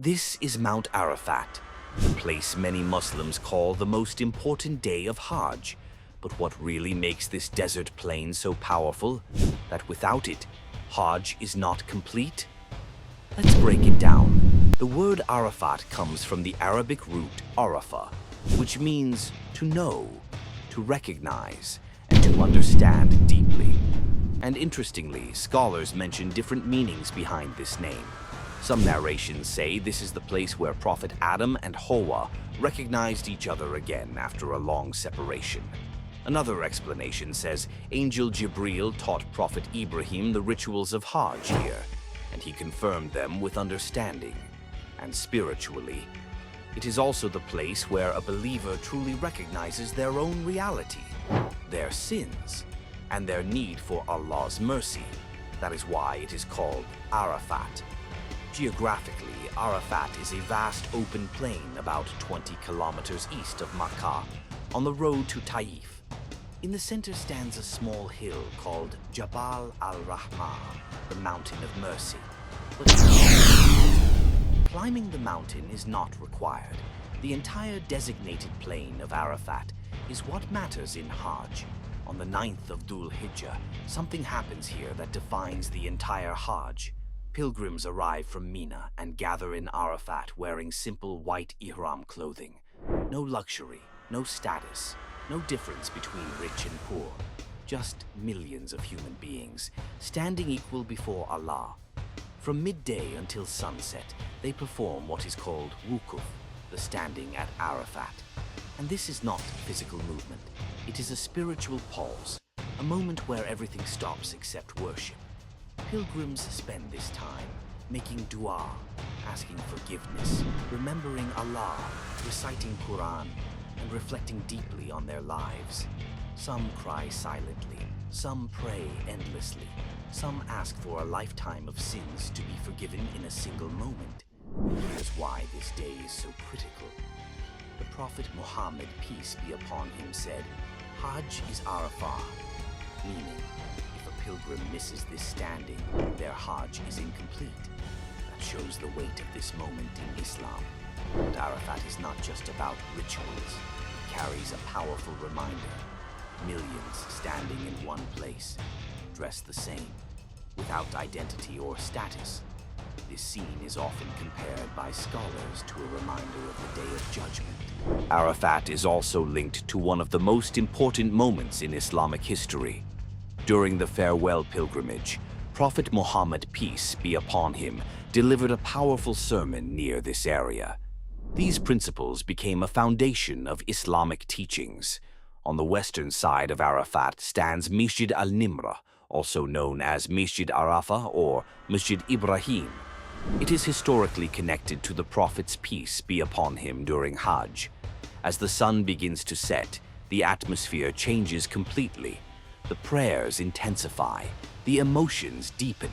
This is Mount Arafat, the place many Muslims call the most important day of Hajj. But what really makes this desert plain so powerful that without it, Hajj is not complete? Let's break it down. The word Arafat comes from the Arabic root Arafah, which means to know, to recognize, and to understand deeply. And interestingly, scholars mention different meanings behind this name. Some narrations say this is the place where Prophet Adam and Hawa recognized each other again after a long separation. Another explanation says Angel Jibril taught Prophet Ibrahim the rituals of Hajj here, and he confirmed them with understanding. And spiritually, it is also the place where a believer truly recognizes their own reality, their sins, and their need for Allah's mercy. That is why it is called Arafat. Geographically, Arafat is a vast open plain about 20 kilometers east of Makkah, on the road to Taif. In the center stands a small hill called Jabal al-Rahmah, the Mountain of Mercy. But climbing the mountain is not required. The entire designated plain of Arafat is what matters in Hajj. On the 9th of Dhul Hijjah, something happens here that defines the entire Hajj. Pilgrims arrive from Mina and gather in Arafat wearing simple white ihram clothing. No luxury, no status, no difference between rich and poor. Just millions of human beings, standing equal before Allah. From midday until sunset, they perform what is called wukuf, the standing at Arafat. And this is not physical movement. It is a spiritual pause, a moment where everything stops except worship. Pilgrims spend this time making dua, asking forgiveness, remembering Allah, reciting Quran, and reflecting deeply on their lives. Some cry silently, some pray endlessly, some ask for a lifetime of sins to be forgiven in a single moment. Here's why this day is so critical. The Prophet Muhammad, peace be upon him, said, "Hajj is Arafah," meaning, if a pilgrim misses this standing, their Hajj is incomplete. That shows the weight of this moment in Islam. But Arafat is not just about rituals. It carries a powerful reminder. Millions standing in one place, dressed the same, without identity or status. This scene is often compared by scholars to a reminder of the Day of Judgment. Arafat is also linked to one of the most important moments in Islamic history. During the farewell pilgrimage, Prophet Muhammad, peace be upon him, delivered a powerful sermon near this area. These principles became a foundation of Islamic teachings. On the western side of Arafat stands Masjid al-Nimrah, also known as Masjid Arafah or Masjid Ibrahim. It is historically connected to the Prophet's peace be upon him during Hajj. As the sun begins to set, the atmosphere changes completely. The prayers intensify, the emotions deepen,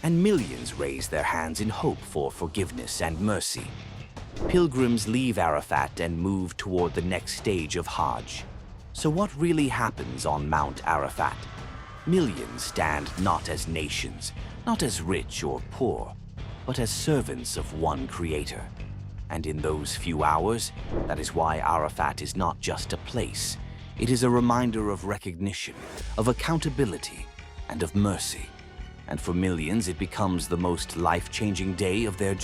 and millions raise their hands in hope for forgiveness and mercy. Pilgrims leave Arafat and move toward the next stage of Hajj. So what really happens on Mount Arafat? Millions stand not as nations, not as rich or poor, but as servants of one Creator. And in those few hours, that is why Arafat is not just a place. It is a reminder of recognition, of accountability, and of mercy. And for millions, it becomes the most life-changing day of their journey.